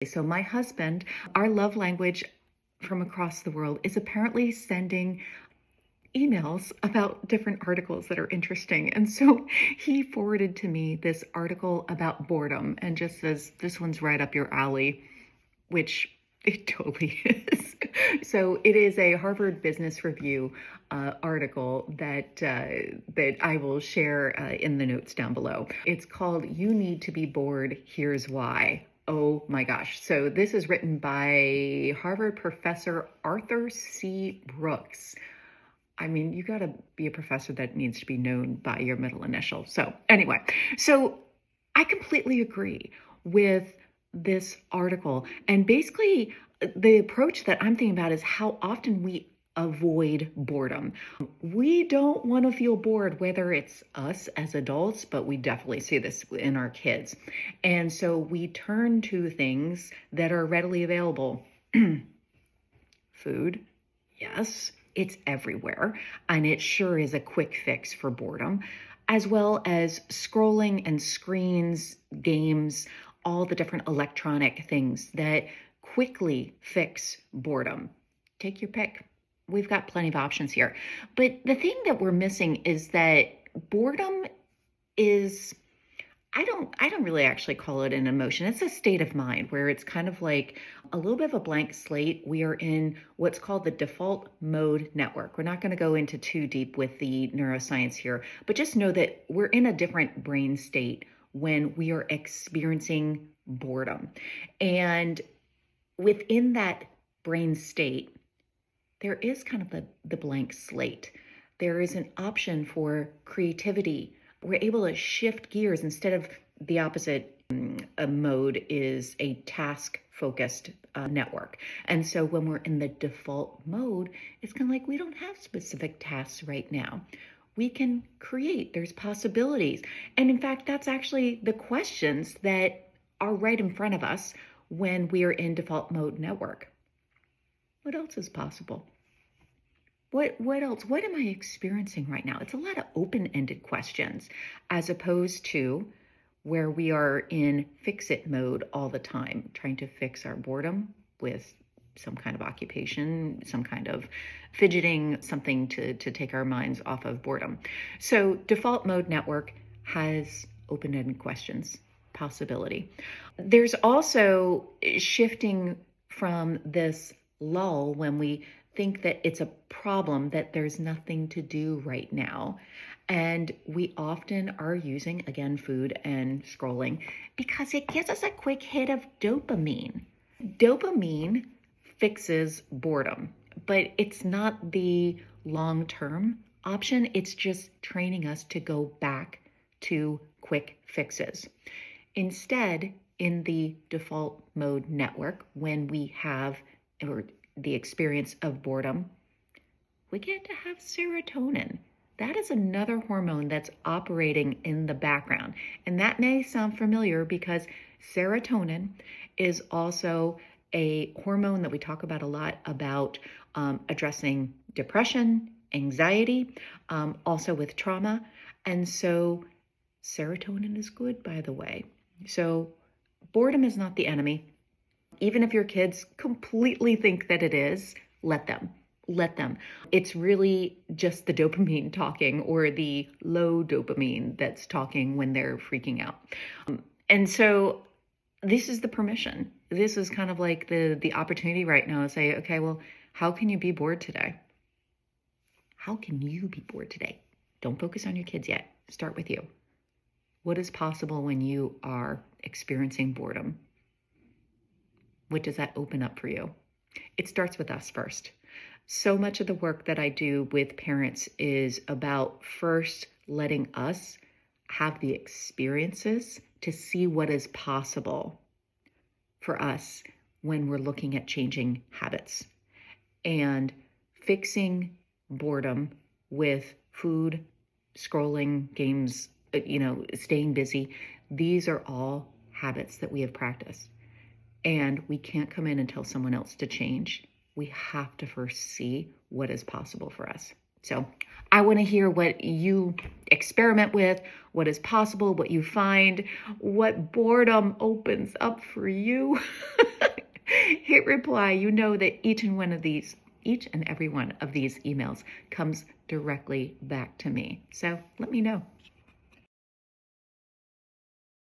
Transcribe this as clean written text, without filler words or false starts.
So my husband, our love language from across the world is apparently sending emails about different articles that are interesting. And so he forwarded to me this article about boredom and just says, this one's right up your alley, which it totally is. So it is a Harvard Business Review article that I will share in the notes down below. It's called "You Need to Be Bored, Here's Why." Oh my gosh. So this is written by Harvard professor Arthur C. Brooks. I mean, you got to be a professor that needs to be known by your middle initial. So anyway, so I completely agree with this article. And basically, the approach that I'm thinking about is how often we avoid boredom. We don't want to feel bored, whether it's us as adults, but we definitely see this in our kids. And so we turn to things that are readily available. Food, yes, it's everywhere, and it sure is a quick fix for boredom, as well as scrolling and screens, games, all the different electronic things that quickly fix boredom. Take your pick. We've got plenty of options here. But the thing that we're missing is that boredom is, I don't really actually call it an emotion. It's a state of mind where it's kind of like a little bit of a blank slate. We are in what's called the default mode network. We're not going to go into too deep with the neuroscience here, but just know that we're in a different brain state when we are experiencing boredom. And within that brain state, there is kind of the blank slate. There is an option for creativity. We're able to shift gears instead of the opposite mode is a task-focused network. And so when we're in the default mode, it's kind of like we don't have specific tasks right now. We can create, there's possibilities. And in fact, that's actually the questions that are right in front of us when we are in default mode network. What else is possible? What else? What am I experiencing right now? It's a lot of open-ended questions as opposed to where we are in fix-it mode all the time, trying to fix our boredom with some kind of occupation, some kind of fidgeting, something to take our minds off of boredom. So default mode network has open-ended questions, possibility. There's also shifting from this lull when we think that it's a problem, that there's nothing to do right now. And we often are using, again, food and scrolling because it gives us a quick hit of dopamine. Dopamine fixes boredom, but it's not the long-term option. It's just training us to go back to quick fixes. Instead, in the default mode network, when we have the experience of boredom, we get to have serotonin. That is another hormone that's operating in the background. And that may sound familiar because serotonin is also a hormone that we talk about a lot about addressing depression, anxiety, also with trauma. And so serotonin is good, by the way. So boredom is not the enemy. Even if your kids completely think that it is, let them. It's really just the dopamine talking, or the low dopamine that's talking when they're freaking out. And so this is the permission. This is kind of like the opportunity right now to say, okay, well, how can you be bored today? How can you be bored today? Don't focus on your kids yet. Start with you. What is possible when you are experiencing boredom? What does that open up for you? It starts with us first. So much of the work that I do with parents is about first letting us have the experiences to see what is possible for us when we're looking at changing habits. And fixing boredom with food, scrolling, games, staying busy, these are all habits that we have practiced. And we can't come in and tell someone else to change. We have to first see what is possible for us. So I want to hear what you experiment with, what is possible, what you find, what boredom opens up for you. Hit reply. You know that each and every one of these emails comes directly back to me. So let me know.